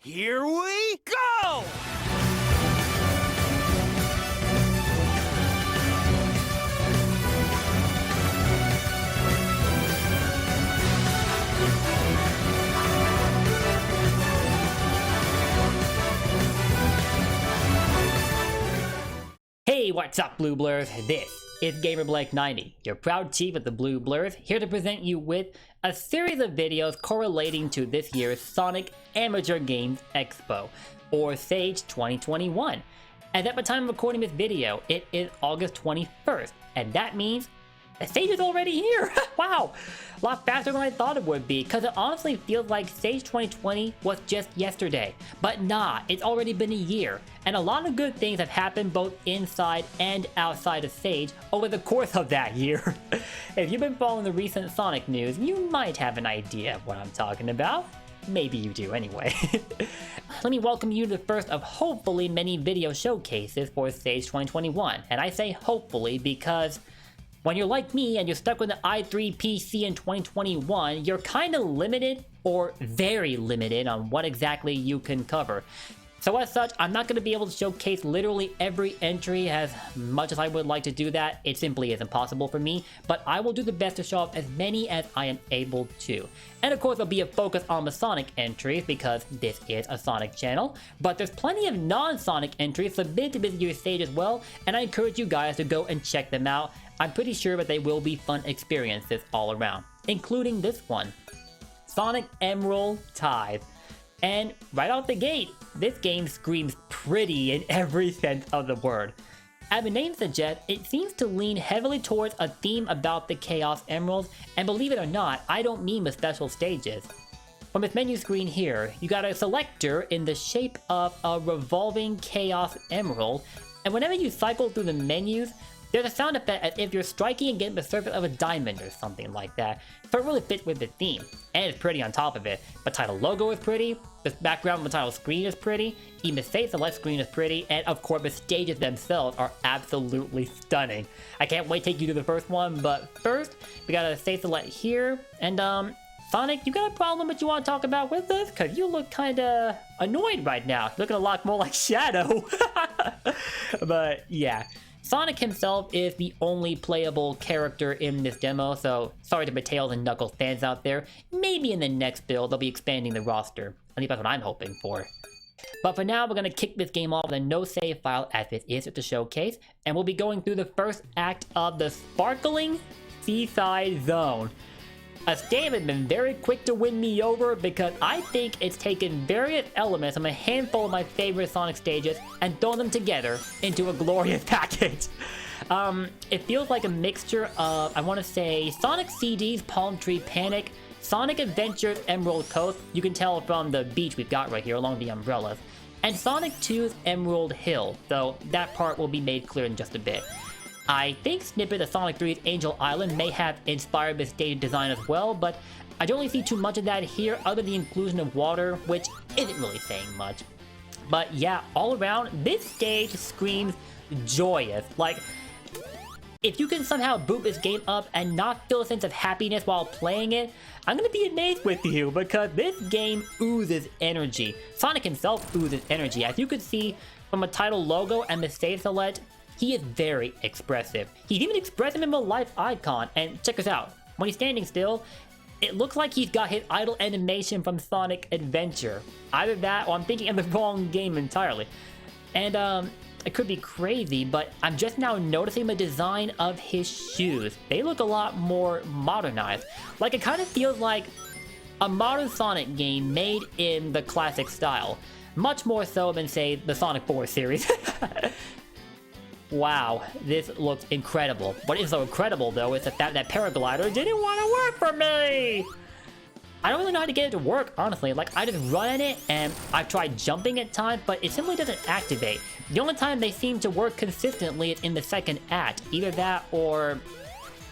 Here we go! Hey, what's up, Blue Blurs? This is GamerBlake90, your proud chief of the Blue Blurs, here to present you with a series of videos correlating to this year's Sonic Amateur Games Expo, or Sage 2021. As at the time of recording this video, it is August 21st, and that means the Sage is already here! Wow! A lot faster than I thought it would be, because it honestly feels like Sage 2020 was just yesterday. But nah, it's already been a year, and a lot of good things have happened both inside and outside of Sage over the course of that year. If you've been following the recent Sonic news, you might have an idea of what I'm talking about. Maybe you do anyway. Let me welcome you to the first of hopefully many video showcases for Sage 2021, and I say hopefully because when you're like me and you're stuck with the i3 PC in 2021, you're kind of limited, or very limited, on what exactly you can cover. So as such, I'm not going to be able to showcase literally every entry. As much as I would like to do that, it simply isn't possible for me, but I will do the best to show off as many as I am able to. And of course, there'll be a focus on the Sonic entries because this is a Sonic channel, but there's plenty of non-Sonic entries submitted to this year's stage as well, and I encourage you guys to go and check them out. I'm pretty sure that they will be fun experiences all around, including this one, Sonic Emerald Tithe. And right out the gate, this game screams pretty in every sense of the word. As the name suggests, it seems to lean heavily towards a theme about the Chaos Emeralds, and believe it or not, I don't mean the special stages. From this menu screen here, you got a selector in the shape of a revolving Chaos Emerald, and whenever you cycle through the menus, there's a sound effect as if you're striking against the surface of a diamond or something like that, so it really fits with the theme, and it's pretty on top of it. The title logo is pretty, the background of the title screen is pretty, even the Save Select screen is pretty, and of course the stages themselves are absolutely stunning. I can't wait to take you to the first one, but first, we got a Save Select here, and Sonic, you got a problem that you want to talk about with us? Cause you look kinda annoyed right now, you're looking a lot more like Shadow. But yeah. Sonic himself is the only playable character in this demo, so sorry to the Tails and Knuckles fans out there. Maybe in the next build they'll be expanding the roster. At least that's what I'm hoping for. But for now, we're going to kick this game off with a no-save file as it is at the showcase, and we'll be going through the first act of the sparkling Seaside Zone. A stage has been very quick to win me over because I think it's taken various elements from a handful of my favorite Sonic stages and thrown them together into a glorious package. It feels like a mixture of, I want to say, Sonic CD's Palm Tree Panic, Sonic Adventure's Emerald Coast, you can tell from the beach we've got right here along the umbrellas, and Sonic 2's Emerald Hill, though that part will be made clear in just a bit. I think snippet of Sonic 3's Angel Island may have inspired this stage design as well, but I don't really see too much of that here other than the inclusion of water, which isn't really saying much. But yeah, all around, this stage screams joyous. Like, if you can somehow boot this game up and not feel a sense of happiness while playing it, I'm gonna be amazed with you because this game oozes energy. Sonic himself oozes energy. As you could see from a title logo and the save select, he is very expressive. He's even expressive in the life icon, and check this out. When he's standing still, it looks like he's got his idle animation from Sonic Adventure. Either that, or I'm thinking of the wrong game entirely. And it could be crazy, but I'm just now noticing the design of his shoes. They look a lot more modernized. Like, it kind of feels like a modern Sonic game made in the classic style. Much more so than, say, the Sonic 4 series. Wow, this looks incredible. What is so incredible, though, is the fact that Paraglider didn't want to work for me! I don't really know how to get it to work, honestly. Like, I just run at it, and I've tried jumping at times, but it simply doesn't activate. The only time they seem to work consistently is in the second act. Either that, or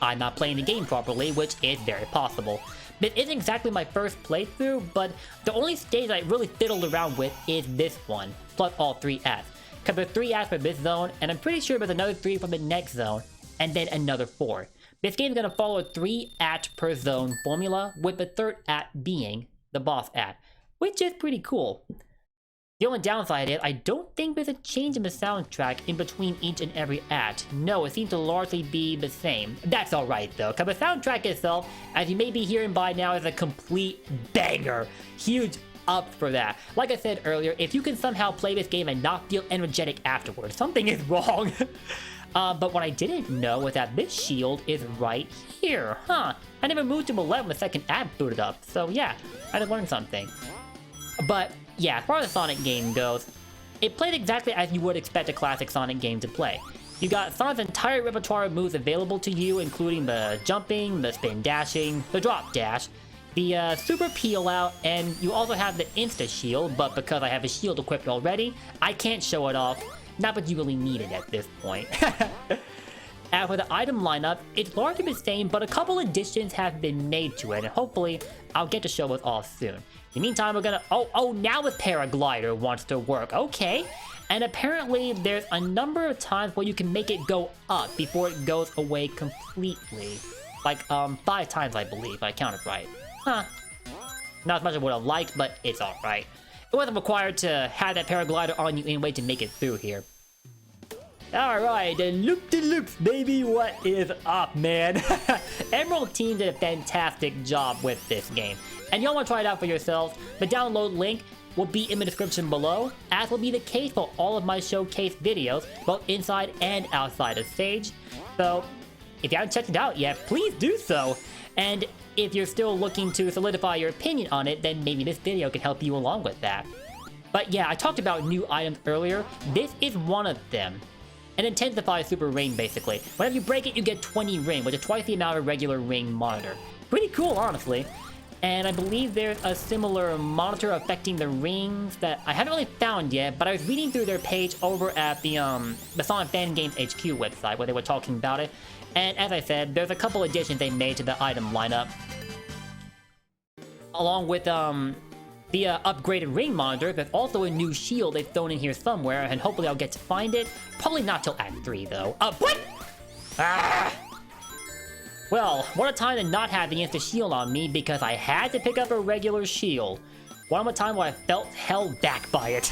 I'm not playing the game properly, which is very possible. This isn't exactly my first playthrough, but the only stage I really fiddled around with is this one, plus all 3 acts. Because there's 3 acts for this zone, and I'm pretty sure there's another 3 from the next zone, and then another 4. This game's gonna follow a 3-act per zone formula, with the 3rd act being the boss act, which is pretty cool. The only downside is I don't think there's a change in the soundtrack in between each and every act. No, it seems to largely be the same. That's alright though, because the soundtrack itself, as you may be hearing by now, is a complete banger. Huge up for that. Like I said earlier, if you can somehow play this game and not feel energetic afterwards, something is wrong. But what I didn't know was that this shield is right here, huh? I never moved to 11 when the second app booted up, so yeah, I just learned something. But yeah, as far as the Sonic game goes, it played exactly as you would expect a classic Sonic game to play. You got Sonic's entire repertoire of moves available to you, including the jumping, the spin dashing, the drop dash, the super peel out, and you also have the insta shield, but because I have a shield equipped already, I can't show it off. Not that you really need it at this point. As for the item lineup, it's largely the same, but a couple additions have been made to it, and hopefully I'll get to show it off soon. In the meantime, we're gonna... Oh, now the paraglider wants to work. Okay. And apparently, there's a number of times where you can make it go up before it goes away completely. Like, 5 times, I believe, if I counted right. Huh. Not as much as I would have liked, but it's alright. It wasn't required to have that paraglider on you anyway to make it through here. Alright, the loop-de-loops, baby, what is up, man? Emerald Team did a fantastic job with this game. And y'all want to try it out for yourselves, the download link will be in the description below, as will be the case for all of my showcase videos, both inside and outside of stage. So, if you haven't checked it out yet, please do so. And if you're still looking to solidify your opinion on it, then maybe this video can help you along with that. But yeah, I talked about new items earlier. This is one of them. An Intensify Super Ring, basically. Whenever you break it, you get 20 ring, which is twice the amount of a regular ring monitor. Pretty cool, honestly. And I believe there's a similar monitor affecting the rings that I haven't really found yet, but I was reading through their page over at the Sonic Fan Games HQ website where they were talking about it. And as I said, there's a couple additions they made to the item lineup. Along with the upgraded ring monitor, there's also a new shield they've thrown in here somewhere, and hopefully I'll get to find it. Probably not till Act 3, though. What? Ah! Well, what a time to not have the insta shield on me because I had to pick up a regular shield. One more time where I felt held back by it.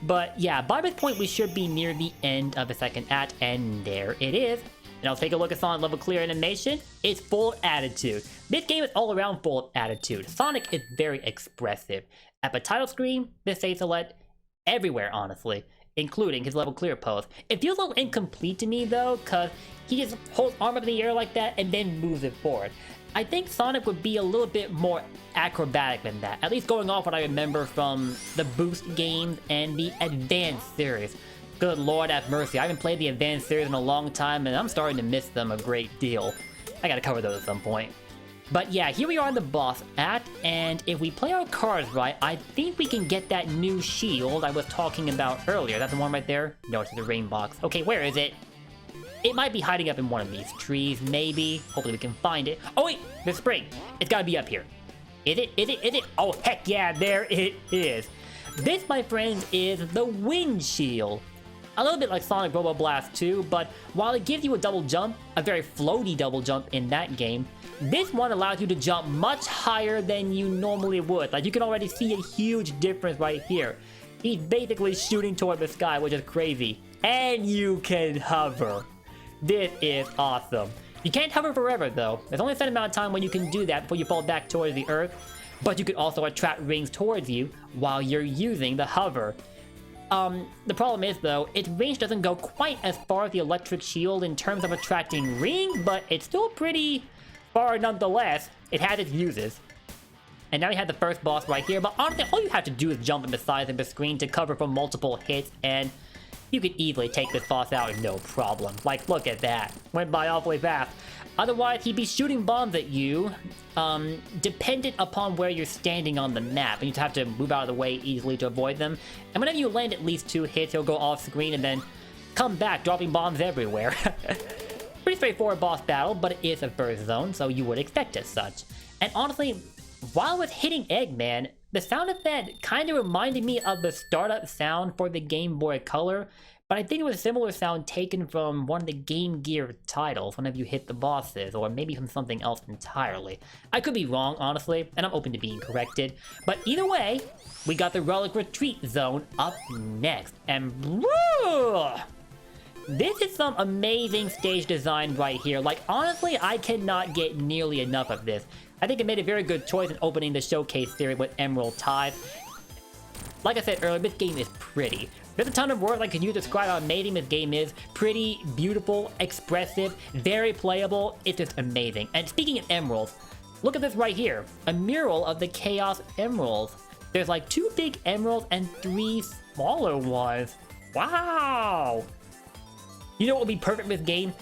But yeah, by this point we should be near the end of the second act, and there it is. And I'll take a look at Sonic level clear animation. It's full of attitude. This game is all around full of attitude. Sonic is very expressive. At the title screen, the save select, everywhere honestly, including his level clear pose. It feels a little incomplete to me though, cause he just holds arm up in the air like that and then moves it forward. I think Sonic would be a little bit more acrobatic than that, at least going off what I remember from the Boost games and the Advanced series. Good lord have mercy, I haven't played the Advanced series in a long time and I'm starting to miss them a great deal. I gotta cover those at some point. But yeah, here we are in the boss act, and if we play our cards right, I think we can get that new shield I was talking about earlier. Is that the one right there? No, it's the ring box. Okay, where is it? It might be hiding up in one of these trees, maybe. Hopefully we can find it. Oh wait, the spring. It's gotta be up here. Is it? Is it? Is it? Oh heck yeah, there it is. This, my friends, is the wind shield. A little bit like Sonic Robo Blast 2, but while it gives you a double jump, a very floaty double jump in that game, this one allows you to jump much higher than you normally would. Like, you can already see a huge difference right here. He's basically shooting toward the sky, which is crazy. And you can hover. This is awesome. You can't hover forever, though. There's only a certain amount of time when you can do that before you fall back towards the earth. But you can also attract rings towards you while you're using the hover. The problem is, though, its range doesn't go quite as far as the electric shield in terms of attracting rings, but it's still pretty far nonetheless. It has its uses. And now we have the first boss right here, but honestly, all you have to do is jump in the sides of the screen to cover for multiple hits, and you could easily take this boss out no problem. Like, look at that. Went by awfully fast. Otherwise, he'd be shooting bombs at you, dependent upon where you're standing on the map, and you'd have to move out of the way easily to avoid them. And whenever you land at least 2 hits, he'll go off screen and then come back, dropping bombs everywhere. Pretty straightforward boss battle, but it is a first zone, so you would expect as such. And honestly, while I was hitting Eggman, the sound effect kind of reminded me of the startup sound for the Game Boy Color, but I think it was a similar sound taken from one of the Game Gear titles whenever you hit the bosses, or maybe from something else entirely. I could be wrong, honestly, and I'm open to being corrected. But either way, we got the Relic Retreat Zone up next, and woo! This is some amazing stage design right here. Like, honestly, I cannot get nearly enough of this. I think it made a very good choice in opening the showcase series with Emerald Tithe. Like I said earlier, this game is pretty. There's a ton of words I could use to describe how amazing this game is. Pretty, beautiful, expressive, very playable. It's just amazing. And speaking of emeralds, look at this right here. A mural of the Chaos Emeralds. There's like 2 big emeralds and 3 smaller ones. Wow! You know what would be perfect with this game?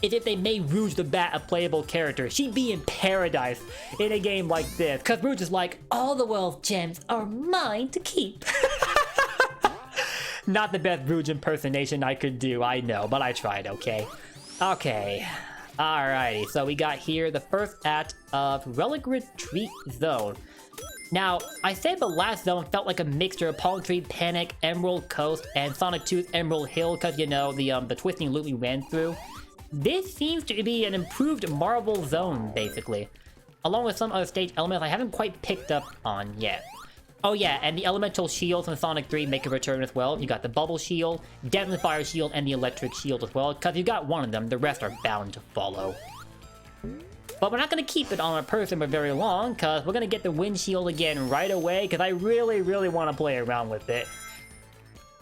Is if they made Rouge the Bat a playable character. She'd be in paradise in a game like this. Because Rouge is like, all the world's gems are mine to keep. Not the best Rouge impersonation I could do, I know, but I tried, okay? Okay. Alrighty, so we got here the first act of Relic Retreat Zone. Now, I said the last zone felt like a mixture of Palm Tree Panic, Emerald Coast, and Sonic 2's Emerald Hill, because, you know, the twisting loop we ran through. This seems to be an improved Marvel Zone, basically. Along with some other stage elements I haven't quite picked up on yet. Oh yeah, and the elemental shields in Sonic 3 make a return as well. You got the Bubble Shield, Deadly Fire Shield, and the Electric Shield as well. Because you got one of them, the rest are bound to follow. But we're not going to keep it on our person for very long, because we're going to get the Wind Shield again right away, because I really, really want to play around with it.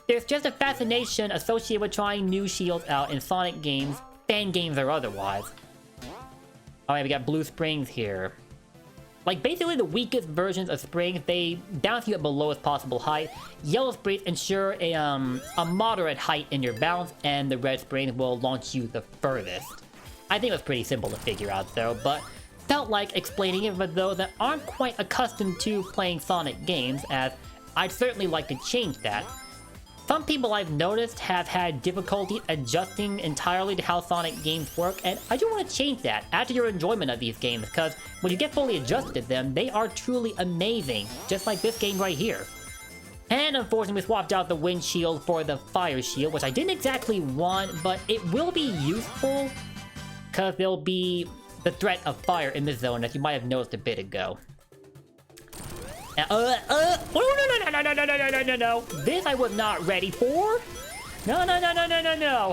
There's just a fascination associated with trying new shields out in Sonic games, fan games or otherwise. Alright, we got Blue Springs here. Like, basically the weakest versions of Springs, they bounce you at the lowest possible height. Yellow Springs ensure a moderate height in your bounce, and the Red Springs will launch you the furthest. I think it was pretty simple to figure out though, but felt like explaining it for those that aren't quite accustomed to playing Sonic games, as I'd certainly like to change that. Some people I've noticed have had difficulty adjusting entirely to how Sonic games work, and I do want to change that, add to your enjoyment of these games, because when you get fully adjusted to them, they are truly amazing, just like this game right here. And unfortunately we swapped out the Wind Shield for the Fire Shield, which I didn't exactly want, but it will be useful, because there'll be the threat of fire in this zone, as you might have noticed a bit ago. No. This I was not ready for. No.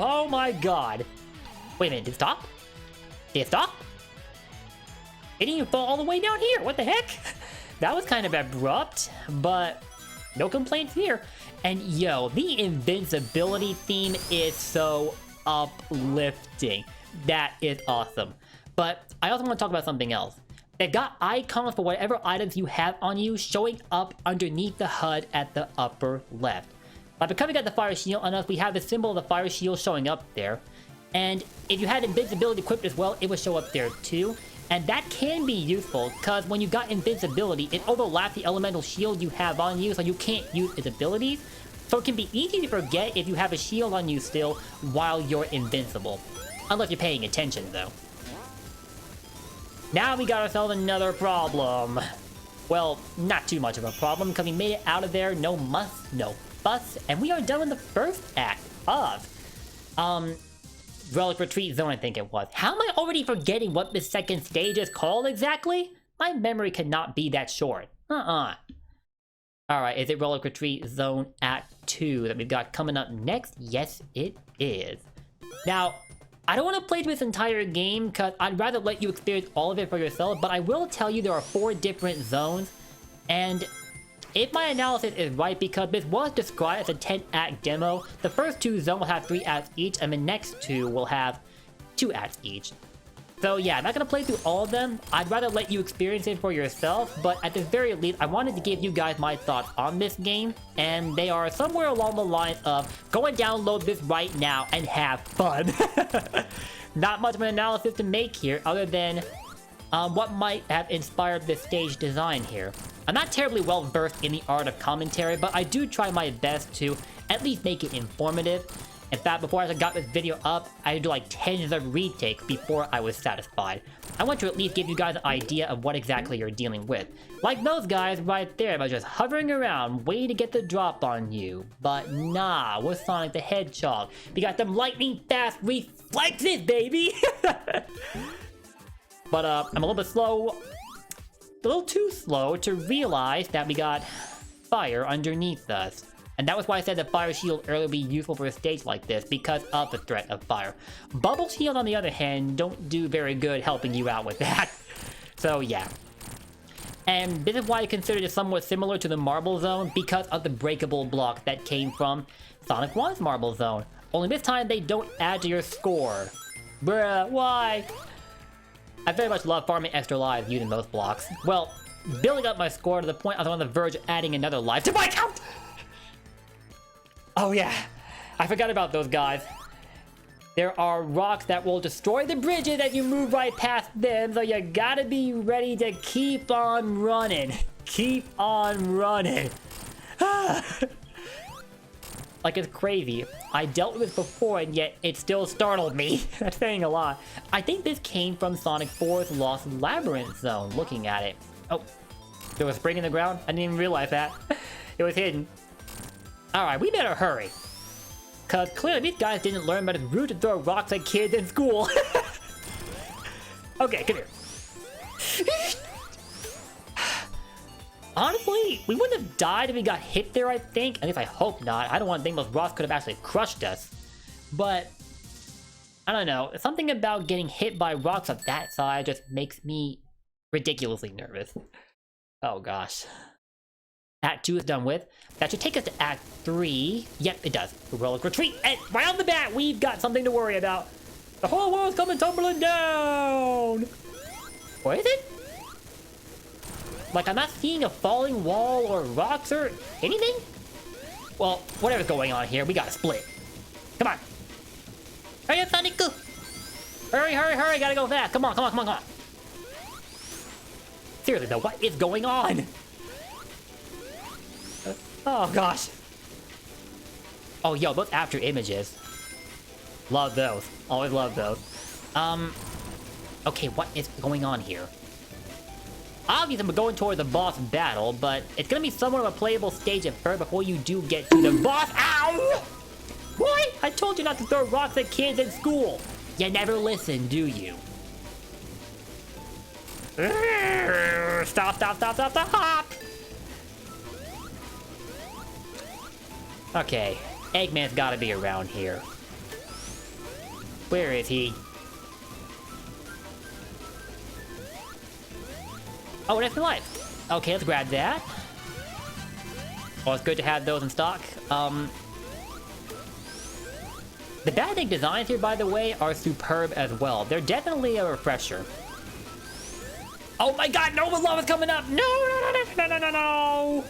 Oh my god. Wait a minute, did it stop? Did it stop? It didn't even fall all the way down here. What the heck? That was kind of abrupt, but no complaints here. And yo, the invincibility theme is so uplifting. That is awesome. But I also want to talk about something else. They've got icons for whatever items you have on you showing up underneath the HUD at the upper left. But because we got the Fire Shield on us, we have the symbol of the Fire Shield showing up there. And if you had invincibility equipped as well, it would show up there too. And that can be useful, because when you got invincibility, it overlaps the elemental shield you have on you, so you can't use its abilities. So it can be easy to forget if you have a shield on you still while you're invincible. Unless you're paying attention though. Now we got ourselves another problem. Well, not too much of a problem, because we made it out of there, no muss, no fuss, and we are done with the first act of, Relic Retreat Zone, I think it was. How am I already forgetting what the second stage is called exactly? My memory cannot be that short. Alright, is it Relic Retreat Zone Act 2 that we've got coming up next? Yes, it is. Now, I don't want to play through this entire game, because I'd rather let you experience all of it for yourself, but I will tell you there are 4 different zones, and if my analysis is right, because this was described as a 10-act demo, the first 2 zones will have 3 acts each, and the next 2 will have 2 acts each. So yeah, I'm not going to play through all of them. I'd rather let you experience it for yourself, but at the very least, I wanted to give you guys my thoughts on this game, and they are somewhere along the lines of, go and download this right now and have fun. Not much of an analysis to make here, other than what might have inspired this stage design here. I'm not terribly well versed in the art of commentary, but I do try my best to at least make it informative. In fact, before I got this video up, I had to do like tens of retakes before I was satisfied. I want to at least give you guys an idea of what exactly you're dealing with. Like those guys right there, by just hovering around, waiting to get the drop on you. But nah, we're Sonic the Hedgehog. We got them lightning fast reflexes, baby! But I'm a little bit slow, a little too slow to realize that we got fire underneath us. And that was why I said the fire shield earlier would be useful for a stage like this, because of the threat of fire. Bubble shield, on the other hand, don't do very good helping you out with that. So yeah. And this is why I consider it somewhat similar to the Marble Zone, because of the breakable block that came from Sonic 1's Marble Zone. Only this time they don't add to your score. Bruh, why? I very much love farming extra lives using those blocks. Well, building up my score to the point I was on the verge of adding another life to my count! Oh yeah, I forgot about those guys. There are rocks that will destroy the bridges as you move right past them, so you gotta be ready to keep on running. Keep on running. Like, it's crazy. I dealt with this before, and yet it still startled me. That's saying a lot. I think this came from Sonic 4's Lost Labyrinth Zone, looking at it. Oh, there was a spring in the ground? I didn't even realize that. It was hidden. Alright, we better hurry. Cause clearly these guys didn't learn that it's rude to throw rocks at kids in school. Okay, come here. Honestly, we wouldn't have died if we got hit there, I think. At least I hope not. I don't want to think those rocks could have actually crushed us. But, I don't know. Something about getting hit by rocks of that size just makes me ridiculously nervous. Oh gosh. Act 2 is done with. That should take us to Act 3. Yep, it does. Relic retreat. And right off the bat, we've got something to worry about. The whole world's coming tumbling down. What is it? Like, I'm not seeing a falling wall or rocks or anything? Well, whatever's going on here, we gotta split. Come on. Hurry up, Sonic, go. Hurry, hurry, hurry. Gotta go fast. Come on, come on, come on, come on. Seriously, though, what is going on? Oh, gosh. Oh, yo, those after images. Love those. Always love those. Okay, what is going on here? Obviously, we're going toward the boss battle, but it's gonna be somewhat of a playable stage at first before you do get to the boss. Ow! Boy, I told you not to throw rocks at kids in school. You never listen, do you? Stop, stop, stop, stop, stop! Okay, Eggman's gotta be around here. Where is he? Oh, that's my life. Okay, let's grab that. Well, it's good to have those in stock. The Batman designs here, by the way, are superb as well. They're definitely a refresher. Oh my god, Nova Lava's coming up! No, no, no, no, no, no, no!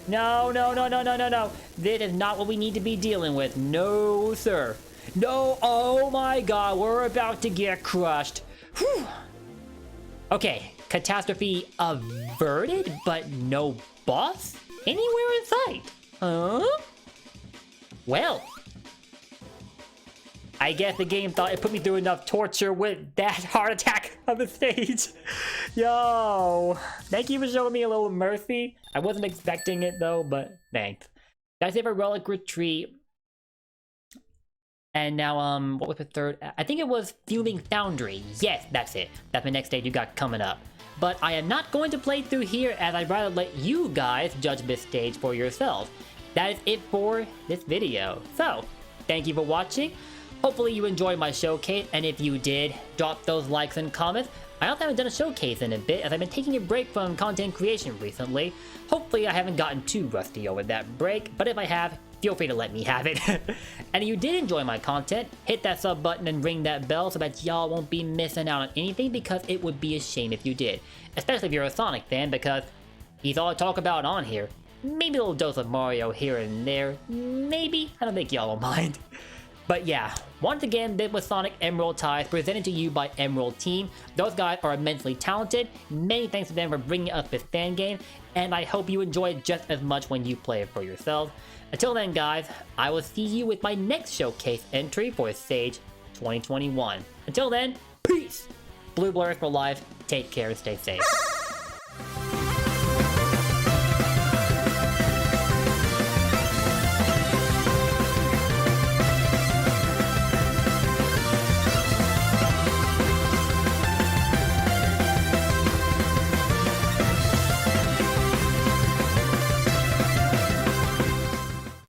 No, no, no, no, no, no, no. This is not what we need to be dealing with. No, sir. No, oh my god, we're about to get crushed. Whew. Okay, catastrophe averted, but no boss anywhere in sight. Huh? Well, I guess the game thought it put me through enough torture with that heart attack on the stage. Yo, thank you for showing me a little mercy. I wasn't expecting it though, but thanks. That's it for Relic Retreat. And now, what was the third? I think it was Fuming Foundry. Yes, that's it. That's the next stage you got coming up. But I am not going to play through here, as I'd rather let you guys judge this stage for yourselves. That is it for this video. So, thank you for watching. Hopefully you enjoyed my showcase, and if you did, drop those likes and comments. I also haven't done a showcase in a bit, as I've been taking a break from content creation recently. Hopefully I haven't gotten too rusty over that break, but if I have, feel free to let me have it. And if you did enjoy my content, hit that sub button and ring that bell so that y'all won't be missing out on anything, because it would be a shame if you did. Especially if you're a Sonic fan, because he's all I talk about on here. Maybe a little dose of Mario here and there. Maybe. I don't think y'all will mind. But yeah, once again, this was Sonic Emerald Ties presented to you by Emerald Team. Those guys are immensely talented. Many thanks to them for bringing us this fan game, and I hope you enjoy it just as much when you play it for yourselves. Until then, guys, I will see you with my next showcase entry for Sage 2021. Until then, peace! Blue Blur for life. Take care and stay safe.